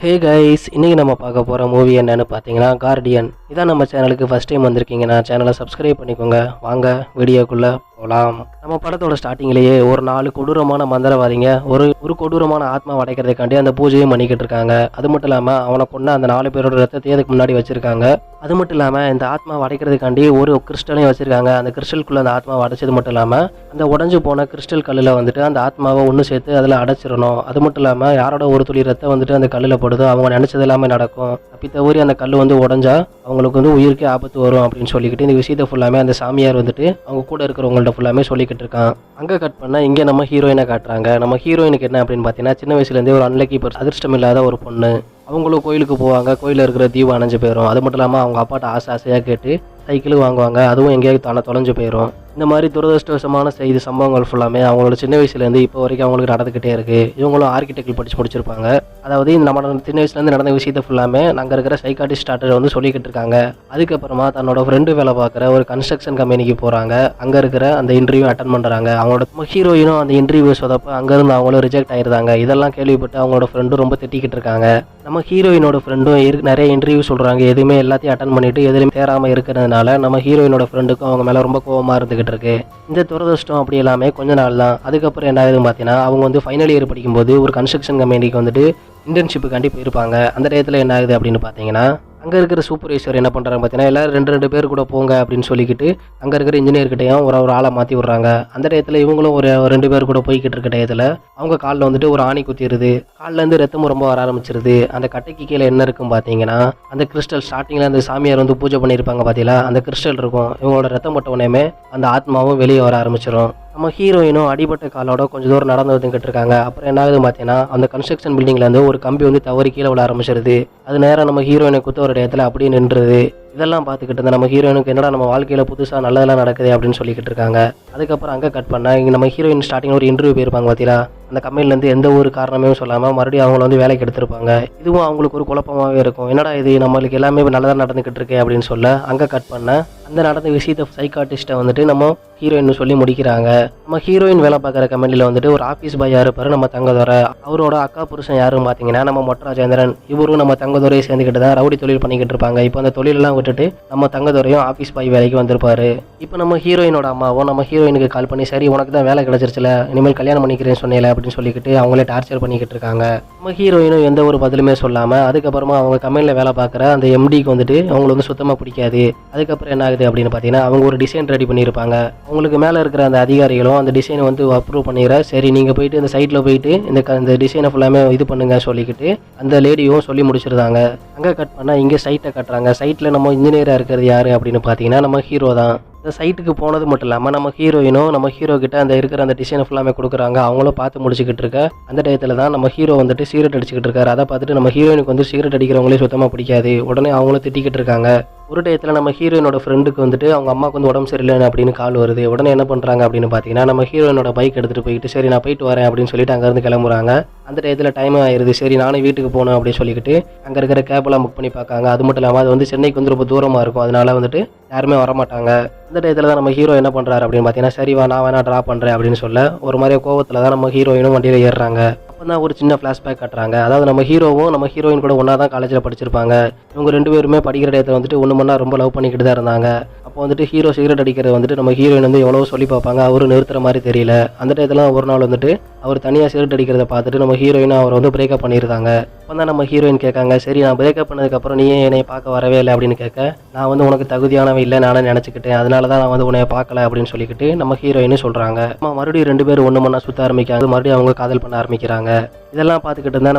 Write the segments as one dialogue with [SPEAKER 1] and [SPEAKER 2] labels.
[SPEAKER 1] Hey guys, இன்றைக்கி நம்ம பார்க்க போகிற மூவி என்னன்னு பார்த்தீங்கன்னா கார்டியன். இதான் நம்ம சேனலுக்கு ஃபஸ்ட் டைம் வந்திருக்கீங்கன்னா சேனலை சப்ஸ்கிரைப் பண்ணிக்கோங்க. வாங்க வீடியோக்குள்ளே போகலாம். நம்ம படத்தோட ஸ்டார்டிங்லேயே ஒரு 4 கொடூரமான மந்திரவாதிங்க ஒரு கொடூரமான ஆத்மா அடைக்கிறதுக்காண்டி அந்த பூஜையும் பண்ணிக்கிட்டு இருக்காங்க. அது மட்டும் இல்லாமல் அவனை கொண்ட அந்த 4 பேரோட ரத்தத்தையும் அதுக்கு முன்னாடி வச்சுருக்காங்க. அது மட்டும் இல்லாமல் இந்த ஆத்மாவை அடைக்கிறதுக்காண்டி ஒரு கிறிஸ்டலையும் வச்சுருக்காங்க. அந்த கிறிஸ்டலுக்குள்ளே அந்த ஆத்மாவை அடைச்சது மட்டும் இல்லாமல் அந்த உடஞ்சி போன கிறிஸ்டல் கல்லில் வந்துட்டு அந்த ஆத்மாவை ஒன்று சேர்த்து அதில் அடைச்சிடணும். அது மட்டும் இல்லாமல் யாரோட ஒரு துளி ரத்தம் வந்துட்டு அந்த கல்லில் போடுதோ அவங்க நினச்சது எல்லாமே நடக்கும். அப்படி தவறி அந்த கல் வந்து உடஞ்சா அவங்களுக்கு வந்து உயிருக்கே ஆபத்து வரும் அப்படின்னு சொல்லிக்கிட்டு இந்த விஷயத்தை ஃபுல்லாமே அந்த சாமியார் வந்துட்டு அவங்க கூட இருக்கிறவங்கள்ட்ட ஃபுல்லாமே சொல்லிக்கிட்டு இருக்கான். அங்கே கட் பண்ணால் இங்கே நம்ம ஹீரோயினை காட்டுறாங்க. நம்ம ஹீரோயினுக்கு என்ன அப்படின்னு பார்த்தீங்கன்னா, சின்ன வயசுலேருந்தே ஒரு அன்லக்கி அதிர்ஷ்டம் இல்லாத ஒரு பொண்ணு. அவங்களும் கோயிலுக்கு போவாங்க. கோயிலில் இருக்கிற தீபம் அணைஞ்சு போயிடும். அது மட்டும் இல்லாமல் அவங்க அப்பாட்ட ஆசையாக கேட்டு சைக்கிள் வாங்குவாங்க. அதுவும் எங்கேயாவது தொலைஞ்சு போயிடும். இந்த மாதிரி துரதிருஷ்டவசமான செய்தி சம்பவங்கள் ஃபுல்லாமே அவங்களோட சின்ன வயசுலேருந்து இப்போ வரைக்கும் அவங்களுக்கு நடந்துக்கிட்டே இருக்குது. இவங்களும் ஆர்கிடெக்ட் படித்து முடிச்சிருப்பாங்க. அதாவது நம்ம சின்ன வயசுலேருந்து நடந்த விஷயத்தை ஃபுல்லாமே நாங்கள் இருக்கிற சைக்காட்டிஸ்ட் டாக்டர் வந்து சொல்லிக்கிட்டு இருக்காங்க. அதுக்கப்புறமா தன்னோட ஃப்ரெண்டு வேலை பார்க்குற ஒரு கன்ஸ்ட்ரக்ஷன் கம்பெனிக்கு போகிறாங்க. அங்கே இருக்கிற அந்த இன்டர்வியூ அட்டன் பண்ணுறாங்க. அவங்களோட ஹீரோயினும் அந்த இன்டர்வியூ சொதப்ப அங்கேருந்து அவங்களும் ரிஜெக்ட் ஆயிருந்தாங்க. இதெல்லாம் கேள்விப்பட்டு அவங்களோட ஃப்ரெண்டும் ரொம்ப திட்டிக்கிட்டு இருக்காங்க. நம்ம ஹீரோயினோட ஃப்ரெண்டும் நிறைய இன்டர்வியூ சொல்கிறாங்க. எதுவுமே எல்லாத்தையும் அட்டன் பண்ணிவிட்டு எதுலையும் தேராமல் இருக்கிறதுனால நம்ம ஹீரோயினோட ஃப்ரெண்டுக்கும் அவங்க மேலே ரொம்ப கோவமாக இருந்துக்கிட்டு இருக்கு. இந்த துரதிருஷ்டம் அப்படி எல்லாமே கொஞ்ச நாள் தான். அதுக்கப்புறம் என்ன ஆகுதுன்னு பார்த்தீங்கன்னா, அவங்க வந்து ஃபைனல் இயர் படிக்கும்போது ஒரு கன்ஸ்ட்ரக்ஷன் கம்பெனிக்கு வந்துட்டு இன்டர்ன்ஷிப்புக்காண்டி போயிருப்பாங்க. அந்த டயத்தில் என்ன ஆகுது அப்படின்னு பார்த்தீங்கன்னா, அங்கே இருக்கிற சூப்பர்வைசர் என்ன பண்ணுறாங்க பார்த்தீங்கன்னா, எல்லோரும் 2 பேர் கூட போங்க அப்படின்னு சொல்லிக்கிட்டு அங்கே இருக்கிற இன்ஜினியர்கிட்டையும் ஒரு ஆளை மாற்றி விட்றாங்க. அந்த டயத்தில் இவங்களும் ஒரு 2 பேர் கூட போய்கிட்டு இருக்க டயத்தில் அவங்க காலில் வந்துட்டு ஒரு ஆணி குத்திடுது. காலிலேருந்து ரத்தமும் ரொம்ப வர ஆரம்பிச்சிருது. அந்த கட்டைக்கு கீழே என்ன இருக்குன்னு பார்த்தீங்கன்னா, அந்த கிறிஸ்டல் ஸ்டார்டிங்கில் அந்த சாமியார் வந்து பூஜை பண்ணியிருப்பாங்க பார்த்தீங்களா, அந்த கிறிஸ்டல் இருக்கும். இவங்களோட ரத்தம் பட்ட உடனே அந்த ஆத்மாவும் வெளியே வர ஆரம்பிச்சிடும். நம்ம ஹீரோயினும் அடிபட்ட காலோட கொஞ்சம் தூரம் நடந்து வந்துக்கிட்டு இருக்காங்க. அப்புறம் என்ன ஆகுது பார்த்தீங்கன்னா, அந்த கன்ஸ்ட்ரக்ஷன் பில்டிங்லேருந்து ஒரு கம்பி வந்து தவறி கீழே விட ஆரம்பிச்சிருது. அது நேரம் நம்ம ஹீரோயினை குத்த ஒரு இடத்துல அப்படியே நின்றுது. இதெல்லாம் பார்த்துக்கிட்டு இருந்தால் நம்ம ஹீரோயினுக்கு என்னடா நம்ம வாழ்க்கையில் புதுசாக நல்லதெல்லாம் நடக்குது அப்படின்னு சொல்லிக்கிட்டு இருக்காங்க. அதுக்கப்புறம் அங்கே கட் பண்ணால் இங்கே நம்ம ஹீரோயின் ஸ்டார்டிங் ஒரு இன்டர்வியூ போயிருப்பாங்க பார்த்தீங்களா, அந்த கம்பெனிலேருந்து எந்த ஒரு காரணமே சொல்லாமல் மறுபடியும் அவங்கள வந்து வேலைக்கு எடுத்திருப்பாங்க. இதுவும் அவங்களுக்கு ஒரு குழப்பமாகவே இருக்கும். என்னடா இது நம்மளுக்கு எல்லாமே நல்லதாக நடந்துக்கிட்டு இருக்கு அப்படின்னு சொல்ல அங்கே கட் பண்ண அந்த நடந்த விஷயத்தை சைக்காட்டிஸ்ட்டை வந்துட்டு நம்ம ஹீரோயின் சொல்லி முடிக்கிறாங்க. நம்ம ஹீரோயின் வேலை பார்க்குற கம்பெனியில் வந்துட்டு ஒரு ஆஃபீஸ் பாய் இருப்பார் நம்ம தங்கதுரை. அவரோட அக்கா புருஷன் யாருன்னு பார்த்தீங்கன்னா நம்ம மொட்டராஜேந்திரன். இவரும் நம்ம தங்கதுரையை சேர்ந்துக்கிட்டு தான் ரவுடி தொழில் பண்ணிக்கிட்டு இருப்பாங்க. இப்போ அந்த தொழிலெல்லாம் விட்டுட்டு நம்ம தங்கதுரையும் ஆஃபீஸ் பாய் வேலைக்கு வந்திருப்பாரு. இப்போ நம்ம ஹீரோயினோட அம்மாவும் நம்ம ஹீரோயினுக்கு கால் பண்ணி, சரி உனக்கு தான் வேலை கிடைச்சிருச்சுல, இனிமேல் கல்யாணம் பண்ணிக்கிறேன்னு சொன்னேன் அப்படின்னு சொல்லிக்கிட்டு அவங்களே டார்ச்சர் பண்ணிக்கிட்டு இருக்காங்க. நம்ம ஹீரோயினும் எந்த ஒரு பதிலுமே சொல்லாமல் அதுக்கப்புறமா அவங்க கம்பெனியில் வேலை பார்க்குற அந்த எம்டிக்கு வந்துட்டு அவங்களுக்கு வந்து சுத்தமாக பிடிக்காது. அதுக்கப்புறம் என்ன ஆகுது அப்படின்னு பார்த்தீங்கன்னா, அவங்க ஒரு டிசைன் ரெடி பண்ணியிருப்பாங்க. அவங்களுக்கு மேலே இருக்கிற அந்த அதிகாரிகளும் அந்த டிசைனை வந்து அப்ரூவ் பண்ணிடுற, சரி நீங்கள் போயிட்டு இந்த சைட்டில் போயிட்டு இந்த டிசைனை ஃபுல்லாமே இது பண்ணுங்க சொல்லிக்கிட்டு அந்த லேடியும் சொல்லி முடிச்சிருந்தாங்க. அங்கே கட் பண்ணால் இங்கே சைட்டை கட்டுறாங்க. சைட்டில் நம்ம இன்ஜினியராக இருக்கிறது யார் அப்படின்னு பார்த்தீங்கன்னா நம்ம ஹீரோ தான். இந்த சைட்டுக்கு போனது மட்டும் இல்லாமல் நம்ம ஹீரோயினும் நம்ம ஹீரோ கிட்ட அந்த இருக்கிற அந்த டிசைனை ஃபுல்லாமே கொடுக்குறாங்க. அவங்களும் பார்த்து முடிச்சுக்கிட்டு இருக்க அந்த டயத்தில் தான் நம்ம ஹீரோ வந்துட்டு சிகரெட் அடிச்சுக்கிட்டு இருக்காரு. அதை பார்த்துட்டு நம்ம ஹீரோயினுக்கு வந்து சிகரெட் அடிக்கிறவங்களே சுத்தமாக பிடிக்காது. உடனே அவங்களும் திட்டிக்கிட்டு இருக்காங்க. ஒரு டயத்தில் நம்ம ஹீரோயினோட ஃப்ரெண்டுக்கு வந்துட்டு அவங்க அம்மாவுக்கு வந்து உடம்பு சரியில்லைன்னு அப்படின்னு கால் வருது. உடனே என்ன பண்ணுறாங்க அப்படின்னு பார்த்தீங்கன்னா, நம்ம ஹீரோயினோட பைக் எடுத்துகிட்டு போயிட்டு சரி நான் போயிட்டு வரேன் அப்படின்னு சொல்லிட்டு அங்கேருந்து கிளம்புறாங்க. அந்த டயத்தில் டைம் ஆயிடுது. சரி நானும் வீட்டுக்கு போகணும் அப்படின்னு சொல்லிக்கிட்டு அங்கே இருக்கிற கேபெல்லாம் புக் பண்ணி பார்க்காங்க. அது மட்டும் இல்லாமல் அது வந்து சென்னைக்கு வந்து ரொம்ப தூரமாக இருக்கும். அதனால வந்துட்டு யாருமே வரமாட்டாங்க. அந்த டயத்தில் தான் நம்ம ஹீரோ என்ன பண்ணுறாரு அப்படின்னு பார்த்தீங்கன்னா, சரி வா நான் வேணா ட்ரா பண்ணுறேன் அப்படின்னு சொல்ல ஒரு மாதிரியே கோவத்தில் தான் நம்ம ஹீரோயினும் வண்டியில் ஏறுறாங்க. அப்போ தான் ஒரு சின்ன ஃப்ளாஷ்பேக் காட்டுறாங்க. அதாவது நம்ம ஹீரோவும் நம்ம ஹீரோயின் கூட ஒன்றா தான் காலேஜில் படிச்சிருப்பாங்க. இவங்க 2 பேருமே படிக்கிற டயத்தில் வந்துட்டு ஒன்று மணி ரொம்ப லவ் பண்ணிக்கிட்டு தான் இருந்தாங்க. அப்போ வந்துட்டு ஹீரோ சிகரெட் அடிக்கிறது வந்துட்டு நம்ம ஹீரோயின் வந்து எவ்வளோ சொல்லி பார்ப்பாங்க. அவரும் நிறுத்துற மாதிரி தெரியல. அந்த டயத்தில் ஒரு நாள் வந்துட்டு அவர் தனியாக சிகரெட் அடிக்கிறத பார்த்துட்டு நம்ம ஹீரோயினும் அவர் வந்து பிரேக்கப் பண்ணியிருந்தாங்க. அப்போ தான் நம்ம ஹீரோயின் கேட்காங்க, சரி நான் பிரேக்கப் பண்ணதுக்கப்புறம் நீ என்னை பார்க்க வரவே இல்லை அப்படின்னு கேட்க, நான் வந்து உனக்கு தகுதியானவ இல்லை நானே நினச்சிக்கிட்டேன், அதனால தான் நான் வந்து உன்னை பார்க்கல அப்படின்னு சொல்லிக்கிட்டு நம்ம ஹீரோயின்னு சொல்கிறாங்க. மறுபடியும் 2 பேரும் ஒன்று மண்ணா சுற்ற ஆரம்பிக்காங்க. மறுபடியும் அவங்க காதல் பண்ண ஆரம்பிக்கிறாங்க. இதெல்லாம் பார்த்துக்கிட்டு இருந்தால்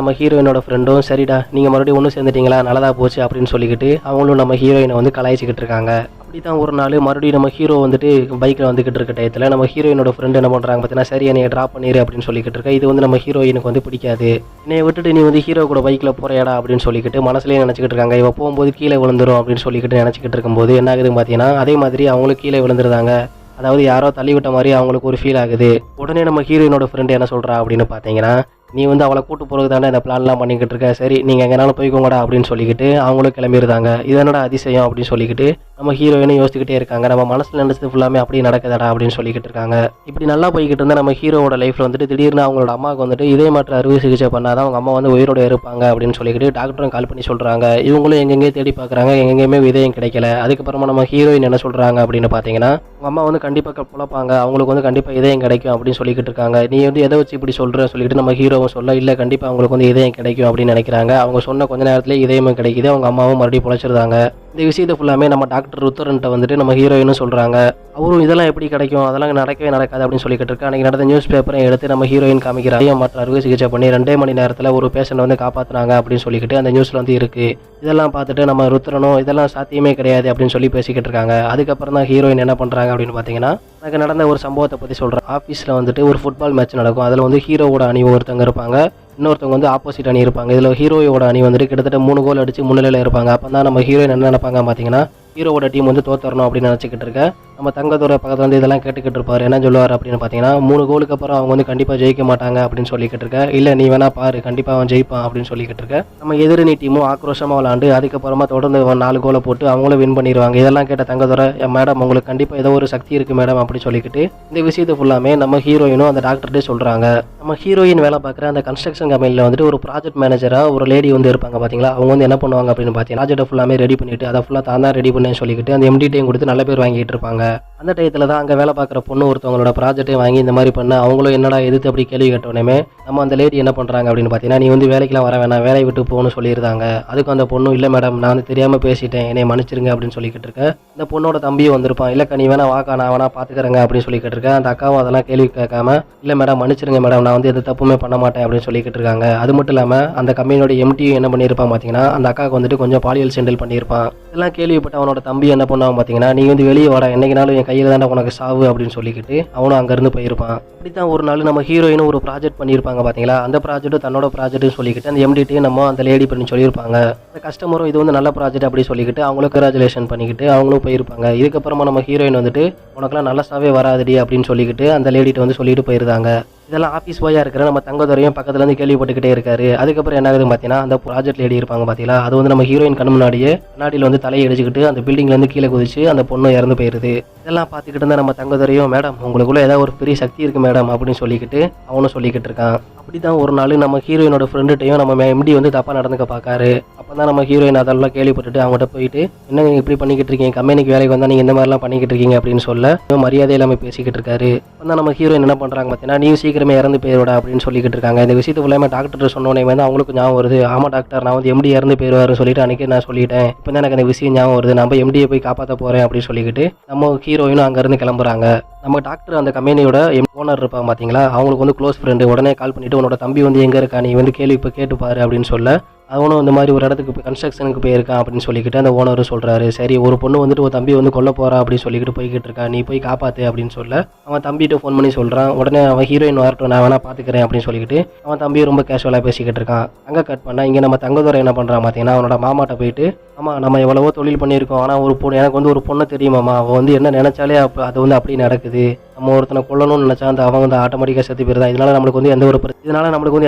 [SPEAKER 1] நம்ம ஹீரோயினோட ஃப்ரெண்டும் சரிடா நீங்கள் மறுபடியும் ஒன்று சேர்ந்துட்டீங்களா நல்லதா போச்சு அப்படின்னு சொல்லிக்கிட்டு அவங்களும் நம்ம ஹீரோயினை வந்து கலாய்ச்சிக்கிட்டு இருக்காங்க. அப்படி தான் ஒரு நாள் மறுபடியும் நம்ம ஹீரோ வந்துட்டு பைக்கில் வந்துக்கிட்டு இருக்க டயத்தில் நம்ம ஹீரோயினோட ஃப்ரெண்டு என்ன பண்ணுறாங்க பார்த்தீங்கன்னா, சரி என்னைய ட்ராப் பண்ணிடு அப்படின்னு சொல்லிக்கிட்டு இருக்க. இது வந்து நம்ம ஹீரோயினுக்கு வந்து பிடிக்காது. என்னைய விட்டுட்டு நீ வந்து ஹீரோ கூட பைக்கில் போறியாடா அப்படின்னு சொல்லிக்கிட்டு மனசுலேயே நினச்சிக்கிட்டு இருக்காங்க. இவ போகும்போது கீழே விழுந்துரும் அப்படின்னு சொல்லிக்கிட்டு நினச்சிக்கிட்டு இருக்கும்போது என்ன ஆகுதுன்னு பார்த்தீங்கன்னா, அதே மாதிரி அவங்களும் கீழே விழுந்துருந்தாங்க. அதாவது யாரோ தள்ளி விட்ட மாதிரி அவங்களுக்கு ஒரு ஃபீல் ஆகுது. உடனே நம்ம ஹீரோயினோட ஃப்ரெண்டு என்ன சொல்கிறா அப்படின்னு பார்த்தீங்கன்னா, நீ வந்து அவளை கூட்டு போகிறது தானே இந்த பிளான்லாம் பண்ணிக்கிட்டு இருக்க, சரி நீங்கள் எங்கேனாலும் போய்க்கோங்கடா அப்படின்னு சொல்லிக்கிட்டு அவங்களும் கிளம்பிடுறாங்க. இதனோட அதிசயம் அப்படின்னு சொல்லிக்கிட்டு நம்ம ஹீரோயினும் யோசிச்சுக்கிட்டே இருக்காங்க. நம்ம மனசில் நினச்சது ஃபுல்லாமே அப்படி நடக்குதடா அப்படின்னு சொல்லிக்கிட்டு இருக்காங்க. இப்படி நல்லா போய்கிட்டு இருந்தால் நம்ம ஹீரோவோட லைஃப்பில் வந்துட்டு திடீர்னு அவங்களோட அம்மாவுக்கு வந்துட்டு இதே மாற்று அறுவை சிகிச்சை பண்ணாதான் அவங்க அம்மா வந்து உயிரோட இருப்பாங்க அப்படின்னு சொல்லிக்கிட்டு டாக்டரும் கால் பண்ணி சொல்கிறாங்க. இவங்களும் எங்கெங்கே தேடி பார்க்குறாங்க, எங்கெங்கேயுமே விதையும் கிடைக்கல. அதுக்கப்புறமா நம்ம ஹீரோயின் என்ன சொல்கிறாங்க அப்படின்னு பார்த்தீங்கன்னா, உங்கள் அம்மா வந்து கண்டிப்பாக பொழப்பாங்க, அவங்களுக்கு வந்து கண்டிப்பாக இதயம் கிடைக்கும் அப்படின்னு சொல்லிக்கிட்டு இருக்காங்க. நீ வந்து எதை வச்சு இப்படி சொல்கிற சொல்லிட்டு நம்ம ஹீரோவும் சொல்ல, இல்லை கண்டிப்பாக அவங்களுக்கு வந்து இதயம் கிடைக்கும் அப்படின்னு நினைக்கிறாங்க. அவங்க சொன்ன கொஞ்ச நேரத்தில் இதயமும் கிடைக்குது, அவங்க அம்மாவும் மறுபடியும் பொழைச்சிருந்தாங்க. இந்த விஷயத்தை ஃபுல்லாமே நம்ம டாக்டர் ருத்தரன்ட்ட வந்துட்டு நம்ம ஹீரோயினும் சொல்கிறாங்க. அவரும் இதெல்லாம் எப்படி கிடைக்கும், அதெல்லாம் நடக்கவே நடக்காது அப்படின்னு சொல்லிக்கிட்டு இருக்கா. அன்றைக்கி நடந்த நியூஸ் பேப்பரை எடுத்து நம்ம ஹீரோயின் காமிக்கிறாங்க. மற்ற அறுவை சிகிச்சை பண்ணி 2 மணி நேரத்தில் ஒரு பேஷண்ட் வந்து காப்பாற்றுனாங்க அப்படின்னு சொல்லிக்கிட்டு அந்த நியூஸில் வந்து இருக்குது. இதெல்லாம் பார்த்துட்டு நம்ம ருத்ரனும் இதெல்லாம் சாத்தியமே கிடையாது அப்படின்னு சொல்லி பேசிக்கிட்டு இருக்காங்க. அதுக்கப்புறம் தான் ஹீரோயின் என்ன பண்ணுறாங்க அப்படின்னு பார்த்தீங்கன்னா, எனக்கு நடந்த ஒரு சம்பவத்தை பற்றி சொல்கிறேன். ஆஃபீஸில் வந்துட்டு ஒரு ஃபுட்பால் மேட்ச் நடக்கும். அதில் வந்து ஹீரோவோட அணி ஒருத்தவங்க இருப்பாங்க, இன்னொருத்தவங்க வந்து ஆப்போசிட் அணி இருப்பாங்க. இதில் ஹீரோயோட அணி வந்துட்டு கிட்டத்தட்ட 3 கோல் அடித்து முன்னிலையில் இருப்பாங்க. அப்போ தான் நம்ம ஹீரோயின் என்ன நினைப்பாங்க பார்த்தீங்கன்னா, ஹீரோவோட டீம் வந்து தோத்தரணும் அப்படின்னு நினச்சிக்கிட்டு இருக்க நம்ம தங்கத்தோட பக்கத்தில் வந்து இதெல்லாம் கேட்டுக்கிட்டு இருப்பார். என்ன சொல்லுவார் அப்படின்னு பார்த்தீங்கன்னா, 3 கோலுக்கு அப்புறம் அவங்க வந்து கண்டிப்பாக ஜெயிக்க மாட்டாங்க அப்படின்னு சொல்லிக்கிட்டு இருக்க. இல்லை நீ வேணா பாரு, கண்டிப்பாக அவன் ஜெயிப்பான் அப்படின்னு சொல்லிக்கிட்டு இருக்க. நம்ம எதிரணி டீமும் ஆக்ரோஷமாக விளாண்டு அதுக்கப்புறமா தொடர்ந்து 4 கோலை போட்டு அவங்களும் வின் பண்ணிடுவாங்க. இதெல்லாம் கேட்ட தங்கத்தோட, மேடம் உங்களுக்கு கண்டிப்பாக ஏதோ ஒரு சக்தி இருக்குது மேடம் அப்படி சொல்லிக்கிட்டு இந்த விஷயத்தை ஃபுல்லாமே நம்ம ஹீரோயினும் அந்த டாக்டர்கிட்டே சொல்கிறாங்க. நம்ம ஹீரோயின் வேலை பார்க்குற அந்த கன்ஸ்ட்ரக்ஷன் கம்பெனியில் வந்துட்டு ஒரு ப்ராஜெக்ட் மேனேஜராக ஒரு லேடி வந்து இருப்பாங்க பார்த்தீங்களா. அவங்க வந்து என்ன பண்ணுவாங்க அப்படின்னு பார்த்தீங்கன்னா, ப்ராஜெக்ட்டை ஃபுல்லாமே ரெடி பண்ணிவிட்டு அதை ஃபுல்லாக தான் ரெடி பண்ணேன்னு சொல்லிக்கிட்டு அந்த எம்டிட்டையும் கொடுத்து நல்ல பேர் வாங்கிட்டு இருப்பாங்க. அந்த டயத்தில் தான் அங்கே வேலை பார்க்குற பொண்ணு ஒருத்தவங்களோட ப்ராஜெக்ட்டையும் வாங்கி இந்த மாதிரி பண்ண அவங்களும் என்னடா எதிர்த்து அப்படி கேள்வி கேட்டோன்னே நம்ம அந்த லேடி என்ன பண்ணுறாங்க அப்படின்னு பார்த்தீங்கன்னா, நீ வந்து வேலைக்கெல்லாம் வர வேணாம், வேலையை விட்டு போகணும்னு சொல்லியிருந்தாங்க. அதுக்கு அந்த பொண்ணு, இல்லை மேடம் நான் வந்து தெரியாமல் பேசிட்டேன், என்னை மன்னிச்சிருங்க அப்படின்னு சொல்லிக்கிட்டு இருக்கேன். இந்த பொண்ணோட தம்பியும் வந்திருப்பான். இல்லைக்கா நீ வேணா வாக்கா, நான் வேணா பார்த்துக்கிறேங்க அப்படின்னு சொல்லிக்கிட்டு இருக்கேன். அந்த அக்காவும் அதெல்லாம் கேள்வி கேட்காம, இல்லை மேடம் மன்னிச்சிருங்க மேடம், நான் வந்து எது தப்புமே பண்ண மாட்டேன் அப்படின்னு சொல்லிக்கிட்டு இருக்காங்க. அது மட்டும் இல்லாமல் அந்த கம்பெனியோட எம்டியும் என்ன பண்ணியிருப்பான் பார்த்தீங்கன்னா, அந்த அக்காவுக்கு வந்துட்டு கொஞ்சம் பாலியல் சென்டில் பண்ணியிருப்பான். இதெல்லாம் கேள்விப்பட்ட அவனோட தம்பி என்ன பண்ணுவான் பார்த்தீங்கன்னா, நீ வந்து வெளியே வாடா, என்னைக்குனாலும் என் கையில் தானே உனக்கு சாவு அப்படின்னு சொல்லிக்கிட்டு அவனும் அங்கேருந்து போயிருப்பான். அப்படித்தான் ஒரு நாள் நம்ம ஹீரோயினும் ஒரு ப்ராஜெக்ட் பண்ணியிருப்பாங்க பார்த்தீங்களா. அந்த ப்ராஜெக்ட்டும் தன்னோட ப்ராஜெக்ட்னு சொல்லிக்கிட்டு அந்த எம்டிட்டையும் நம்ம அந்த லேடி பண்ணி சொல்லியிருப்பாங்க. அந்த கஸ்டமரும் இது வந்து நல்ல ப்ராஜெக்ட் அப்படி சொல்லிக்கிட்டு அவங்களும் கங்க்ராச்சுலேஷன் பண்ணிக்கிட்டு அவங்களும் போயிருப்பாங்க. இதுக்கப்புறமா நம்ம ஹீரோயின் வந்துட்டு உனக்குலாம் நல்ல சாவே வராதுடி அப்படின்னு சொல்லிக்கிட்டு அந்த லேடிட்ட வந்து சொல்லிட்டு போயிருந்தாங்க. இதெல்லாம் ஆஃபீஸ் பாயாக இருக்கிற நம்ம தங்கதுரையும் பக்கத்துலேருந்து கேள்விப்பட்டுக்கிட்டே இருக்காரு. அதுக்கப்புறம் என்ன ஆகுதுன்னு பார்த்தீங்கன்னா, அந்த ப்ராஜெக்ட் லேடி இருப்பாங்க பார்த்தீங்களா, அது வந்து நம்ம ஹீரோயின் கண் முன்னாடியே கண்ணாடியில் வந்து தலையை அடிச்சுக்கிட்டு அந்த பில்டிங்லேருந்து கீழே குதிச்சு அந்த பொண்ணு இறந்து போயிருது. இதெல்லாம் பார்த்துக்கிட்டு இருந்தால் நம்ம தங்கதுரையும், மேடம் உங்களுக்குள்ள ஏதாவது ஒரு பெரிய சக்தி இருக்குது மேடம் அப்படின்னு சொல்லிக்கிட்டு அவனும் சொல்லிக்கிட்டு இருக்கான். அப்படி தான் ஒரு நாள் நம்ம ஹீரோயினோட ஃப்ரெண்டுகிட்டையும் நம்ம எம்டி வந்து தப்பாக நடந்துக்க பார்க்காரு. அப்போ தான் நம்ம ஹீரோயின் அதெல்லாம் கேள்விப்பட்டுட்டு அவங்ககிட்ட போயிட்டு, என்னங்க இப்படி பண்ணிக்கிட்டு இருக்கீங்க, கம்பெனிக்கு வேலைக்கு வந்தால் நீங்கள் இந்த மாதிரிலாம் பண்ணிக்கிட்டு இருக்கீங்க அப்படின்னு சொல்ல மரியாதை இல்லாமல் பேசிக்கிட்டு இருக்காரு. அப்போ தான் நம்ம ஹீரோயின் என்ன பண்ணுறாங்க பார்த்தீங்கன்னா, நீ சீக்கிரமே இறந்து போயிடுவா அப்படின்னு சொல்லிக்கிட்டு இருக்காங்க. இந்த விஷயத்து ஃபுல்லாமே டாக்டர் சொன்னோன்னே வந்து அவங்களுக்கு ஞாபகம் வருது. ஆமாம் டாக்டர், நான் வந்து எம்டி இறந்து போயிடுவாருன்னு சொல்லிட்டு அன்றைக்கி நான் சொல்லிட்டேன். இப்போ தான் எனக்கு அந்த விஷயம் ஞாபகம் வருது, நம்ம எம்டியை போய் காப்பாற்ற போகிறேன் அப்படின்னு சொல்லிக்கிட்டு நம்ம ஹீரோயினும் அங்கேருந்து கிளம்புறாங்க. நம்ம டாக்டர் அந்த கம்பெனியோட ஓனர் இருப்பாங்க பார்த்தீங்களா, அவங்களுக்கு வந்து க்ளோஸ் ஃப்ரெண்டு. உடனே கால் பண்ணிவிட்டு, உன்னோட தம்பி வந்து எங்கே இருக்கா, நீ வந்து கேள்வி இப்போ கேட்டுப்பாரு அப்படின்னு சொல்ல, அவனும் இந்த மாதிரி ஒரு இடத்துக்கு கன்ஸ்ட்ரக்ஷனுக்கு போயிருக்கான் அப்படின்னு சொல்லிக்கிட்டு அந்த ஓனரும் சொல்கிறாரு. சரி, ஒரு பொண்ணு வந்துட்டு ஒரு தம்பி வந்து கொல்ல போகிறா அப்படின்னு சொல்லிக்கிட்டு போய்கிட்டு இருக்கா, நீ போய் காப்பாற்று அப்படின்னு சொல்ல அவன் தம்பிகிட்ட ஃபோன் பண்ணி சொல்கிறான். உடனே அவன் ஹீரோயின் வரட்டும், நான் வேணா பார்த்துக்கிறேன் அப்படின்னு சொல்லிக்கிட்டு அவன் தம்பியும் ரொம்ப கேஷுவலாக பேசிக்கிட்டு இருக்கான். அங்கே கட் பண்ணால் இங்கே நம்ம தங்கதுரை என்ன பண்ணுறான் பார்த்தீங்கன்னா, அவனோட மாமாட்ட போயிட்டு, ஆமாம் நம்ம எவ்வளவோ தொழில் பண்ணியிருக்கோம், ஆனால் ஒரு பொண்ணு எனக்கு வந்து ஒரு பொண்ணை தெரியுமாம்மா, அவள் வந்து என்ன நினச்சாலே அது வந்து அப்படி நடக்குது. நம்ம ஒருத்தனை கொல்லணும்னு நினச்சா அந்த அவன் வந்து ஆட்டோமேட்டிக்காக செத்து போயிருந்தான். இதனால் நம்மளுக்கு வந்து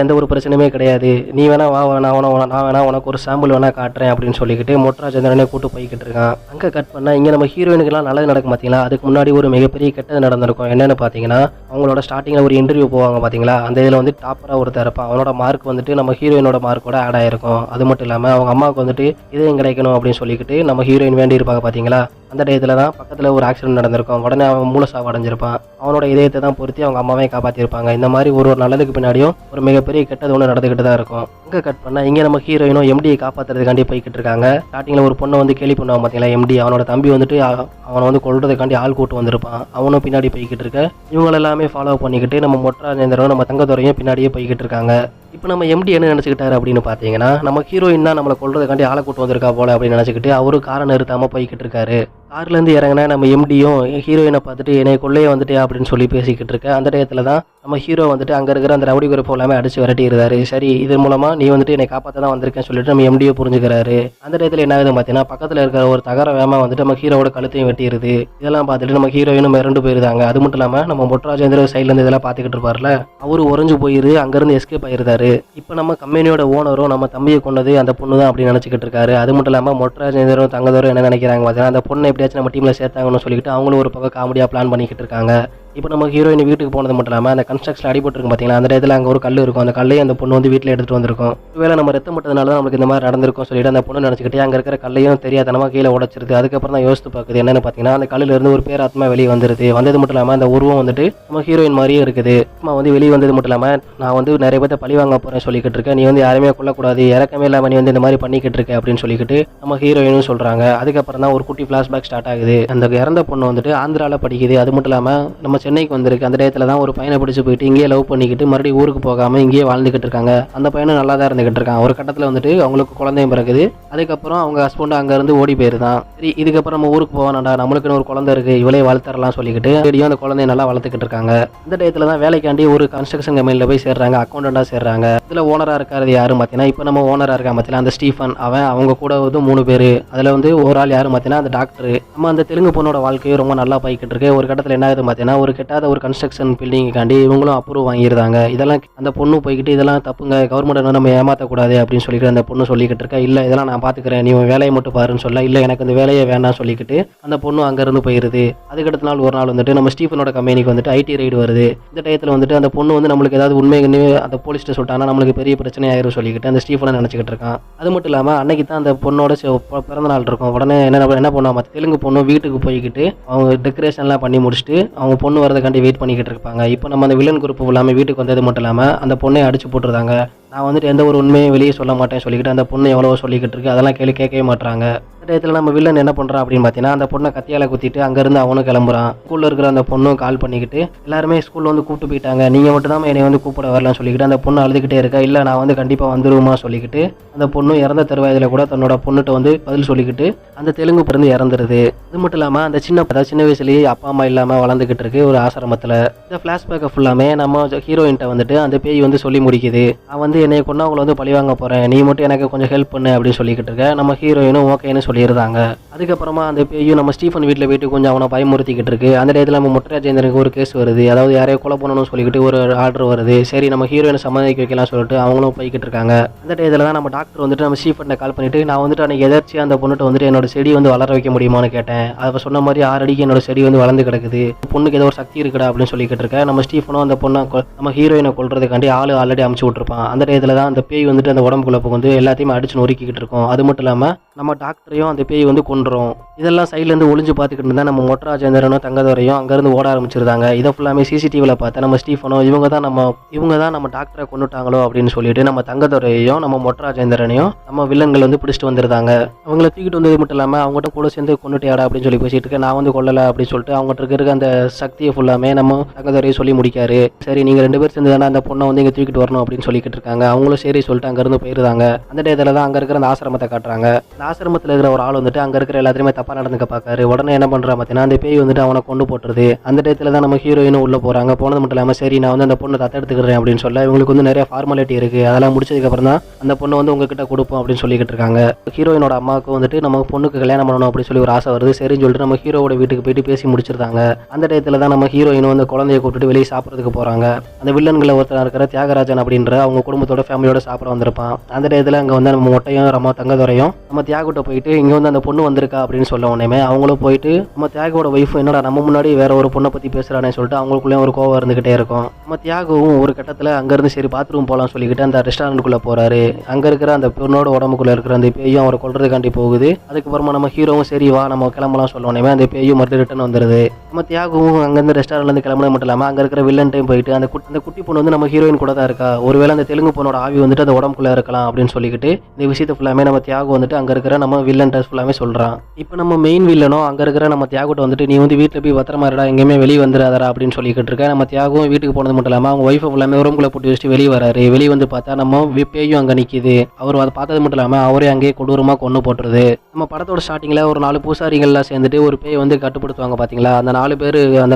[SPEAKER 1] எந்த ஒரு பிரச்சனையுமே கிடையாது. நீ வேணா வா, நான் வேணா உனக்கு ஒரு சாம்பிள் வேணா காட்டுறேன் அப்படின்னு சொல்லிக்கிட்டு மொட்ராஜேந்திரனே கூட்டு போய்கிட்டு இருக்கான். அங்கே கட் பண்ணால் இங்கே நம்ம ஹீரோயினுக்கெல்லாம் நல்லது நடக்கும் பார்த்தீங்களா. அதுக்கு முன்னாடி ஒரு மிகப்பெரிய கெட்டது நடந்திருக்கும். என்னென்னு பார்த்தீங்கன்னா, அவங்களோட ஸ்டார்டிங்கில் ஒரு இன்டர்வியூ போவாங்க பார்த்தீங்களா, அந்த இதில் வந்து டாப்பராக ஒருத்தர் இருப்பான். அவனோட மார்க் வந்துட்டு நம்ம ஹீரோயினோட மார்க்கோட ஆட் ஆகிருக்கும். அது மட்டும் இல்லாமல் அவங்க அம்மாவுக்கு வந்துட்டு இதயம் கிடைக்கணும் அப்படின்னு சொல்லிக்கிட்டு நம்ம ஹீரோயின் வேண்டி இருப்பாங்க பார்த்தீங்களா. அந்த டயத்தில் தான் பக்கத்தில் ஒரு ஆக்சிடென்ட் நடந்திருக்கும். உடனே அவன் மூலசாவு அடைஞ்சிருப்பான். அவனோட இதயத்தை தான் பொருத்தி அவங்க அம்மாவையும் காப்பாற்றிருப்பாங்க. இந்த மாதிரி ஒரு நல்லதுக்கு பின்னாடியும் ஒரு மிகப்பெரிய கெட்டது ஒன்று நடந்துக்கிட்டு தான் இருக்கும். இங்கே கட் பண்ணால் இங்கே நம்ம ஹீரோயினும் எம்டியை காப்பாற்றுறதுக்காண்டி போய்கிட்டு இருக்காங்க. ஸ்டார்டிங்கில் ஒரு பொண்ணை வந்து கேலி பண்ணுவாங்க பார்த்தீங்களா எம்டி, அவனோட தம்பி வந்துட்டு அவனை வந்து கொல்றதுக்காண்டி ஆள் கூட்டு வந்திருப்பான். அவனும் பின்னாடி போய்கிட்டு இருக்க. இவங்களெல்லாமே ஃபாலோ பண்ணிக்கிட்டு நம்ம மொட்ராஜேந்திரனும் நம்ம தங்கதுரையும் பின்னாடியே போய்கிட்டு இருக்காங்க. இப்போ நம்ம எம்டி என்ன நினச்சிக்கிட்டாரு அப்படின்னு பார்த்தீங்கன்னா, நம்ம ஹீரோயின் தான் நம்மளை கொல்றதுக்காண்டி ஆளை கூட்டு வந்திருக்கா போல அப்படின்னு நினச்சிக்கிட்டு அவரும் காரை நிறுத்தாமல் போய்கிட்டு இருக்காரு. கார்லேருந்து இறங்கினா நம்ம எம்டியும் ஹீரோயினை பார்த்துட்டு என்னை கொள்ளையே வந்துட்டியா அப்படின்னு சொல்லி பேசிக்கிட்டு இருக்க அந்த டயத்தில் தான் நம்ம ஹீரோ வந்துட்டு அங்கே இருக்கிற அந்த ரவுடி குரூப் எல்லாமே அடிச்சு விரட்டிடுறாரு. சரி இதன் மூலமாக நீ வந்துட்டு என்னை காப்பாற்ற தான் வந்திருக்கேன்னு சொல்லிட்டு நம்ம எம்டியை புரிஞ்சுக்கிறாரு. அந்த டயத்தில் என்ன ஆகுதுன்னு பார்த்தீங்கன்னா பக்கத்தில் இருக்கிற ஒரு தகர வேமா வந்துட்டு நம்ம ஹீரோவோட கழுத்தையும் வெட்டிடுது. இதெல்லாம் பார்த்துட்டு நம்ம ஹீரோயினும் மிரண்டு போயிருந்தாங்க. அது மட்டும் இல்லாமல் நம்ம மொட்ராஜேந்திர சைட்லேருந்து இதெல்லாம் பார்த்துக்கிட்டு இருப்பார்ல அவரு உறைஞ்சு போயிரு அங்கேருந்து எஸ்கேப் ஆயிருந்தாரு. இப்போ நம்ம கம்பெனியோட ஓனரும் நம்ம தம்பியை கொண்டது அந்த பொண்ணு தான் அப்படின்னு நினச்சிக்கிட்டு இருக்காரு. அது மட்டும் இல்லாமல் மொட்ராஜேந்திரம் தங்கதோரும் என்ன நினைக்கிறாங்க பார்த்தீங்கன்னா அந்த பொண்ணை எப்படியாச்சும் நம்ம டீமில் சேர்த்தாங்கன்னு சொல்லிட்டு அவங்களும் ஒரு பக்கம் காமெடியாக பிளான் பண்ணிக்கிட்டு இருக்காங்க. இப்போ நம்ம ஹீரோயின் வீட்டுக்கு போனது மட்டும் இல்லாமல் அந்த கன்ஸ்ட்ரக்ஷன் அடிபட்டுருக்கு பார்த்தீங்கன்னா அந்த இடத்துல அங்கே ஒரு கல் இருக்கும். அந்த கல்லையும் அந்த பொண்ணு வந்து வீட்டில் எடுத்துகிட்டு வந்திருக்கும். ஒருவேளை நம்ம ரத்தம் பட்டதுனால தான் நமக்கு இந்த மாதிரி நடந்திருக்கும் சொல்லிட்டு அந்த பொண்ணு நினச்சிக்கிட்டே அங்கே இருக்கிற கல்லையும் தெரியாதனமாக கீழே உடச்சிருது. அதுக்கப்புறம் தான் யோசித்து பார்க்குது என்னென்னு பார்த்தீங்கன்னா அந்த கல்லிலிருந்து ஒரு பேராத்மா வெளியே வந்துருது. வந்தது மட்டும் இல்லாமல் அந்த உருவம் வந்துட்டு நம்ம ஹீரோயின் மாதிரியே இருக்குது. ஆத்மா வந்து வெளியே வந்தது மட்டும் இல்லாமல் நான் வந்து நிறைய பேர்த்த பழி வாங்க போகிறேன் சொல்லிக்கிட்டு இருக்கேன். நீ வந்து யாருமே கொல்லக்கூடாது இறக்கமே இல்லாமல் நீ வந்து இந்த மாதிரி பண்ணிக்கிட்டு இருக்க அப்படின்னு சொல்லிக்கிட்டு நம்ம ஹீரோயினும் சொல்கிறாங்க. அதுக்கப்புறம் தான் ஒரு குட்டி ஃப்ளாஷ்பேக் ஸ்டார்ட் ஆகுது. அந்த இறந்த பொண்ணு வந்துட்டு ஆந்திராவில் படிக்குது. அது மட்டும் இல்லாமல் நம்ம சென்னைக்கு வந்திருக்கு. அந்த டயத்தில் தான் ஒரு பையனை பிடிச்சி போயிட்டு இங்கேயே லவ் பண்ணிக்கிட்டு மறுபடியும் ஊருக்கு போகாமல் இங்கேயே வாழ்ந்துக்கிட்டு இருக்காங்க. அந்த பையனும் நல்லா தான் இருந்துகிட்டு இருக்கான். ஒரு கட்டத்தில் வந்துட்டு அவங்களுக்கு குழந்தையும் பிறகுது. அதுக்கப்புறம் அவங்க ஹஸ்பண்ட் அங்கேருந்து ஓடி போயிருந்தான். சரி இதுக்கப்புறம் நம்ம ஊருக்கு போவானடா நம்மளுக்குன்னு ஒரு குழந்தை இருக்குது இவளே வளர்த்தரலாம் சொல்லிக்கிட்டு ரெடியும் அந்த குழந்தைய நல்லா வளர்த்துக்கிட்டு இருக்காங்க. இந்த டயத்தில் தான் வேலைக்காண்டி ஒரு கன்ஸ்ட்ரக்ஷன் கம்பெனியில் போய் சேர்றாங்க. அக்கௌண்டண்டாக சேர்றாங்க. இதில் ஓனராக இருக்கிறது யாரும் பார்த்தீங்கன்னா இப்போ நம்ம ஓனராக இருக்கா பார்த்தீங்கன்னா அந்த ஸ்டீஃபன் அவங்க கூட வந்து 3 பேர். அதில் வந்து ஒரு ஆள் யாரும் பார்த்தீங்கன்னா அந்த டாக்டர். நம்ம அந்த தெலுங்கு பொண்ணோட வாழ்க்கையும் ரொம்ப நல்லா போய்கிட்டு இருக்கு. ஒரு கட்டத்தில் என்ன ஆகுது பார்த்தீங்கன்னா ஒரு கெட்டாத ஒரு கன்ஸ்ட்ரக்ஷன் பில்டிங்காண்டி இவங்களும் அப்ரூவ் வாங்கியிருந்தாங்க. இதெல்லாம் அந்த பொண்ணு போய்கிட்டு இதெல்லாம் தப்புங்க கவர்மெண்ட் நம்ம ஏமாற்றக்கூடாது அப்படின்னு சொல்லிட்டு அந்த பொண்ணு சொல்லிக்கிட்டு இருக்கா. இல்லை இதெல்லாம் நான் பார்த்துக்கிறேன் நீ வேலையை மட்டும் பாருன்னு சொல்ல இல்லை எனக்கு அந்த வேலையை வேண்டாம் சொல்லிக்கிட்டு அந்த பொண்ணு அங்கேருந்து போயிருது. அதுக்கடுத்த நாள் ஒரு நாள் வந்துட்டு நம்ம ஸ்டீஃபனோட கம்பெனிக்கு வந்துட்டு ஐடி ரைடு வருது. இந்த டயத்தில் வந்துட்டு அந்த பொண்ணு வந்து நம்மளுக்கு ஏதாவது உண்மைன்னு அந்த போலீஸ்ட்டு சொல்லிட்டாங்கன்னா நம்மளுக்கு பெரிய பிரச்சனை ஆயிரும் சொல்லிக்கிட்டு அந்த ஸ்டீஃபனை நினச்சிக்கிட்டு இருக்கான். அது மட்டும் இல்லாமல் அன்னைக்கு தான் அந்த பொண்ணோட பிறந்த நாள் இருக்கும். உடனே என்ன பண்ணுவாங்க தெலுங்கு பொண்ணு வீட்டுக்கு போய்கிட்டு அவங்க டெக்கரேஷன்லாம் பண்ணி முடிச்சுட்டு அவங்க பொண்ணு வரதுக்காண்டி வெயிட் பண்ணிக்கிட்டு இருப்பாங்க. இப்போ நம்ம அந்த வில்லன் குரூப் எல்லாமே வீட்டுக்கு வந்தது மட்டும் இல்லாமல் அந்த பொண்ணை அடிச்சு போட்டுருந்தாங்க. நான் வந்துட்டு எந்த ஒரு உண்மையும் வெளியே சொல்ல மாட்டேன் சொல்லிக்கிட்டு அந்த பொண்ணு எவ்வளவோ சொல்லிக்கிட்டு இருக்கு. அதெல்லாம் கேட்கவே மாட்டாங்க. அந்த டயத்தில் நம்ம வில்லன் என்ன பண்ணுறான் அப்படின்னு பார்த்தீங்கன்னா அந்த பொண்ணை கத்தியால் குத்திட்டு அங்கேருந்து அவனும் கிளம்புறான். ஸ்கூலில் இருக்கிற அந்த பொண்ணும் கால் பண்ணிக்கிட்டு எல்லாருமே ஸ்கூலில் வந்து கூப்பிட்டு போயிட்டாங்க நீங்கள் மட்டும் தான் என்னை வந்து கூப்பிட வரலாம்னு சொல்லிக்கிட்டு அந்த பொண்ணு அழுதுகிட்டே இருக்கா. இல்லை நான் வந்து கண்டிப்பாக வந்துருமா சொல்லிக்கிட்டு அந்த பொண்ணு இறந்த தருவாயத்தில் கூட தன்னோட பொண்ணுகிட்ட வந்து பதில் சொல்லிக்கிட்டு அந்த தெலுங்கு பிறந்து இறந்துருது. அது மட்டும் இல்லாமல் அந்த சின்ன வயசுலேயே அப்பா அம்மா இல்லாமல் வளர்ந்துக்கிட்டு இருக்கு ஒரு ஆசிரமத்தில். இந்த ஃப்ளாஷ்பேக்கை ஃபுல்லாமே நம்ம ஹீரோயின்ட்ட வந்துட்டு அந்த பேய் வந்து சொல்லி முடிக்குது. நான் வந்து என்னை கொண்டு அவங்கள வந்து பழி வாங்க போகிறேன் நீ மட்டும் எனக்கு கொஞ்சம் ஹெல்ப் பண்ணு அப்படின்னு சொல்லிக்கிட்டு இருக்க. நம்ம ஹீரோயினும் ஓகேன்னு சொல்லியிருந்தாங்க. அதுக்கப்புறமா அந்த பேயும் நம்ம ஸ்டீஃபன் வீட்டில் போயிட்டு கொஞ்சம் அவனை பயமுறுத்திக்கிட்டு இருக்கு. அந்த இடத்துல நம்ம மொட்ராஜேந்திரனுக்கு ஒரு கேஸ் வருது. அதாவது யாரையோ கொலை பண்ணணும்னு சொல்லிக்கிட்டு ஒரு ஆர்டர் வருது. சரி நம்ம ஹீரோயினை சம்மதிக்க வைக்கலாம் சொல்லிட்டு அவங்களும் போய்கிட்டு இருக்காங்க. அந்த டயத்தில் தான் நம்ம டாக்டர் வந்துட்டு நம்ம ஸ்டீஃபனை கால் பண்ணிட்டு நான் வந்துட்டு அன்றைக்கி எதாச்சும் அந்த பொண்ணுட்டு வந்துட்டு என்னோட செடி வந்து வளர வைக்க முடியுமான்னு கேட்டேன். அதை சொன்ன மாதிரி 6 அடிக்கு என்னோட செடி வந்து வளர்ந்து கிடக்குது. பொண்ணுக்கு ஏதோ ஒரு சக்தி இருக்குடா அப்படின்னு சொல்லிக்கிட்டு இருக்கேன். நம்ம ஸ்டீஃபனும் அந்த பொண்ணை நம்ம ஹீரோயினை கொள்றதுக்காண்டி ஆல்ரெடி அமுச்சு விட்டுருப்பான். அந்த டயத்தில் தான் அந்த பேய் வந்துட்டு அந்த உடம்புக்குள்ள வந்து எல்லாத்தையுமே அடிச்சு நொறுக்கிக்கிட்டு இருக்கும். அது மட்டும் இல்லாமல் நம்ம டாக்டரையும் அந்த பேய் வந்து கொன்றும். இதெல்லாம் சைட்லேருந்து ஒளிஞ்சு பார்த்துக்கிட்டு இருந்தால் நம்ம மொட்ராஜேந்திரனும் தங்கதுரையும் அங்கேருந்து ஓட ஆரம்பிச்சிருந்தாங்க. இதை ஃபுல்லாமே சிசிடிவியில் பார்த்தா நம்ம ஸ்டீஃபனோ இவங்க தான் நம்ம டாக்டரை கொண்டுட்டாங்களோ அப்படின்னு சொல்லிட்டு நம்ம தங்கதுரையையும் நம்ம மொட்ராஜேந்திரனையும் நம்ம வில்லன்கள் வந்து பிடிச்சிட்டு வந்துருந்தாங்க. அவங்கள தூக்கிட்டு வந்தது மட்டும் இல்லாமல் அவங்ககிட்ட கூட சேர்ந்து கொண்டுட்டியாடா அப்படின்னு சொல்லி பேசிட்டு இருக்க. நான் வந்து கொல்லலை அப்படின்னு சொல்லிட்டு அவங்ககிட்ட இருக்க அந்த சக்தியை ஃபுல்லாமே நம்ம தங்கதுரையை சொல்லி முடிக்காரு. சரி நீங்கள் 2 பேர் சேர்ந்து தானே அந்த பொண்ணை வந்து இங்கே தூக்கிட்டு வரணும் அப்படின்னு சொல்லிக்கிட்டு இருக்காங்க. அவங்களும் சரி சொல்லிட்டு அங்கேருந்து போயிருந்தாங்க. அந்த டயத்தில் தான் அங்கே இருக்கிற அந்த ஆசிரமத்தை காட்டுறாங்க. அந்த ஆசிரமத்தில் இருக்கிற ஒரு ஆள் வந்துட்டு அங்கே இருக்கிற எல்லாத்தையுமே தப்பாக நடந்துக்க பார்க்காரு. உடனே என்ன பண்ணுறா பார்த்தீங்கன்னா அந்த பேய் வந்துட்டு அவனை கொண்டு போட்டுருது. அந்த டயத்தில் தான் நம்ம ஹீரோயினும் உள்ளே போகிறாங்க. போனது மட்டும் இல்லாமல் சரி நான் வந்து அந்த பொண்ணை தத்தெடுத்துக்கிறேன் அப்படின்னு சொல்ல இவங்களுக்கு வந்து நிறைய ஃபார்மாலிட்டி இருக்குது. அதெல்லாம் முடிச்சதுக்கப்புறம் தான் அந்த பொண்ணை வந்து உங்ககிட்ட கொடுப்போம் அப்படின்னு சொல்லிக்கிட்டு இருக்காங்க. ஹீரோயினோட அம்மாவுக்கு வந்துட்டு நம்ம பொண்ணுக்கு கல்யாணம் பண்ணணும் அப்படின்னு சொல்லி ஒரு ஆசை வருது. சரின்னு சொல்லிட்டு நம்ம ஹீரோவோட வீட்டுக்கு போயிட்டு பேசி முடிச்சிருந்தாங்க. அந்த டயத்தில் தான் நம்ம ஹீரோயினும் அந்த குழந்தைய கூப்பிட்டு வெளியே சாப்பிட்றதுக்கு போகிறாங்க. அந்த வில்லன்களை ஒருத்தர் இருக்கிற தியாகராஜன் அப்படின்ற அவங்க குடும்பத்தோட ஃபேமிலியோட சாப்பிட வந்திருப்பான். அந்த டயத்தில் அங்கே வந்து நம்ம மொட்டையும் நம்ம தங்கதுரையும் நம்ம தியாகிட்ட போயிட்டு இங்கே வந்து அந்த பொண்ணு வந்திருக்கா அப்படின்னு சொல்ல உடனே அவங்களும் போயிட்டு நம்ம தியாகோட ஒய்ஃப் என்னடா நம்ம முன்னாடி வேற ஒரு பொண்ணை பற்றி பேசுகிறானே சொல்லிட்டு அவங்களுக்குள்ளேயும் ஒரு கோவம் இருந்துகிட்டே இருக்கும். நம்ம தியாகவும் ஒரு கட்டத்தில் அங்கேருந்து சரி பாத்ரூம் போகலாம் சொல்லிக்கிட்டு அந்த ரெஸ்டாரண்ட்டுக்குள்ளே போகிறாரு. அங்கே இருக்கிற அந்த பொண்ணோட உடம்புக்குள்ளே இருக்கிற அந்த பேயும் அவரை கொள்றதுக்காண்டி போகுது. அதுக்கப்புறமா நம்ம ஹீரோவும் சரி வா நம்ம கிளம்பலாம் சொல்ல உடனே அந்த பேயும் மறுபடியும் ரிட்டர்ன் வந்துடுது. நம்ம தியாகவும் அங்கேருந்து ரெஸ்டாரண்ட்லேருந்து கிளம்புறது மட்டும் இல்லாமல் அங்கே இருக்கிற வில்லன்ட்டையும் போயிட்டு அந்த குட்டி பொண்ணு வந்து நம்ம ஹீரோயின் கூட தான் இருக்கா. ஒருவேளை அந்த தெலுங்கு பொண்ணோட ஆவி வந்துட்டு அந்த உடம்புக்குள்ளே இருக்கலாம் அப்படின்னு சொல்லிக்கிட்டு இந்த விஷயத்தை ஃபுல்லாமே நம்ம தியாகம் வந்துட்டு அங்கே இருக்கிற நம்ம வில்லன் வில்லன்ட்ட ஃபுல்லாமே சொல்கிறான். இப்போ நம்ம மெயின் வில்லனும் அங்கே இருக்கிற நம்ம தியாகுட்ட வந்துட்டு நீ வந்து வீட்டில் போய் பத்திரமா இருடா, எங்கேயுமே வெளியே வந்துடாதரா அப்படின்னு சொல்லிக்கிட்டு இருக்க. நம்ம தியாகும் வீட்டுக்கு போனது மட்டும் இல்லாமல் அவங்க ஒய்ஃபை ஃபுல்லாமே ரூம்குள்ளே போட்டு வச்சுட்டு வெளியே வராரு. வெளியே வந்து பார்த்தா நம்ம பேயும் அங்கே நிற்கிது. அவர் அதை பார்த்தது மட்டும் இல்லாமல் அவரே அங்கேயே கொடூரமாக கொண்டு போட்டுருது. நம்ம படத்தோட ஸ்டார்டிங்கில் ஒரு 4 பூசாரிகள்லாம் சேர்ந்துட்டு ஒரு பேய் வந்து கட்டுப்படுத்துவாங்க பார்த்தீங்களா. அந்த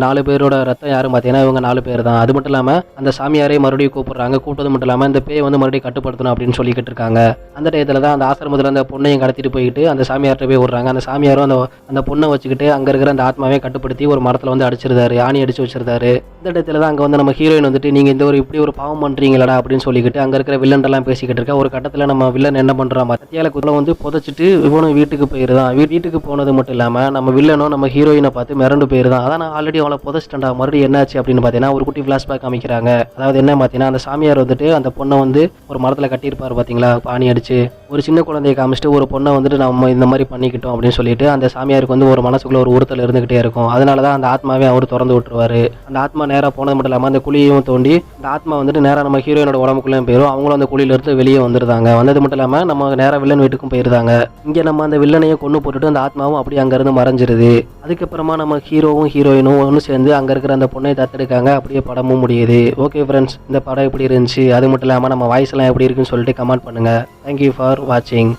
[SPEAKER 1] 4 பேரோட ரத்தம் யாரும் பார்த்தீங்கன்னா இவங்க 4 பேர் தான். அது மட்டும் இல்லாமல் அந்த சாமியாரே மறுபடியும் கூப்பிடுறாங்க. கூப்பிட்டது மட்டும் இல்லாமல் இந்த பேய் வந்து மறுபடியும் கட்டுப்படுத்தணும் அப்படின்னு சொல்லிக்கிட்டு இருக்காங்க. அந்த டயத்தில் தான் அந்த ஆசிரமத்தில் அந்த பொண்ணையும் கடத்திட்டு போயிட்டு அந்த சாமியார்கிட்ட போய் விடுறாங்க. அந்த சாமியாரும் அந்த பொண்ணை வச்சுக்கிட்டு அங்கே இருக்கிற அந்த ஆத்மாவே கட்டுப்படுத்தி ஒரு மரத்தில் வந்து அடிச்சிருந்தாரு, ஆணி அடிச்சு வச்சிருந்தாரு. இந்த இடத்துல தான் அங்கே வந்து நம்ம ஹீரோயின் வந்துட்டு நீங்கள் இந்த இப்படி ஒரு பாவம் பண்ணுறீங்களா அப்படின்னு சொல்லிக்கிட்டு அங்கே இருக்கிற வில்லன்டெல்லாம் பேசிக்கிட்டு இருக்கா. ஒரு கட்டத்தில் நம்ம வில்லன் என்ன பண்ணுறா, மத்தியால குதிரை வந்து புதைச்சிட்டு இவனும் வீட்டுக்கு போயிருதான். வீட்டுக்கு போனது மட்டும் இல்லாமல் நம்ம வில்லனும் நம்ம ஹீரோயினை பார்த்து மிரண்டு போயிருதான். அதான் நான் ஆல்ரெடி அவளை புதைச்சிட்டேன்டா, மறுபடியும் என்னாச்சு அப்படின்னு பார்த்தீங்கன்னா ஒரு குட்டி ஃப்ளாஷ்பேக் காமிக்கிறாங்க. அதாவது என்ன பார்த்தீங்கன்னா அந்த சாமியார் வந்துட்டு அந்த பொண்ணை வந்து ஒரு மரத்தில் கட்டியிருப்பார் பார்த்தீங்களா, ஆணி அடிச்சு. ஒரு சின்ன குழந்தையை காமிச்சிட்டு ஒரு பொண்ணை வந்துட்டு நம்ம இந்த மாதிரி பண்ணிக்கிட்டோம் அப்படின்னு சொல்லிட்டு அந்த சாமியாருக்கு வந்து ஒரு மனசுக்குள்ள ஒரு உறுத்தல் இருந்துகிட்டே இருக்கும். அதனால தான் அந்த ஆத்மாவே அவர் திறந்து விட்டுருவாரு. அந்த ஆத்மா நேராக போனது மட்டும் இல்லாமல் அந்த குழியையும் தோண்டி அந்த ஆத்மா வந்துட்டு நேராக நம்ம ஹீரோயினோட உடம்புக்குள்ளேயும் போயிடும். அவங்களும் அந்த குழியிலிருந்து வெளியே வந்துருந்தாங்க. வந்தது மட்டும் இல்லாமல் நம்ம நேராக வில்லன் வீட்டுக்கும் போயிருந்தாங்க. இங்கே நம்ம அந்த வில்லனையும் கொண்டு போட்டுட்டு அந்த ஆத்மாவும் அப்படியே அங்கேருந்து மறைஞ்சிருது. அதுக்கப்புறமா நம்ம ஹீரோவும் ஹீரோயினும் ஒன்று சேர்ந்து அங்கே இருக்கிற அந்த பொண்ணை தத்தெடுக்காங்க. அப்படியே படமும் முடியுது. ஓகே ஃப்ரெண்ட்ஸ், இந்த படம் எப்படி இருந்துச்சு, அது மட்டும் இல்லாமல் நம்ம வாய்ஸ் எல்லாம் எப்படி இருக்குன்னு சொல்லிட்டு கமெண்ட் பண்ணுங்கள். தேங்க்யூ ஃபார் வாட்சிங்.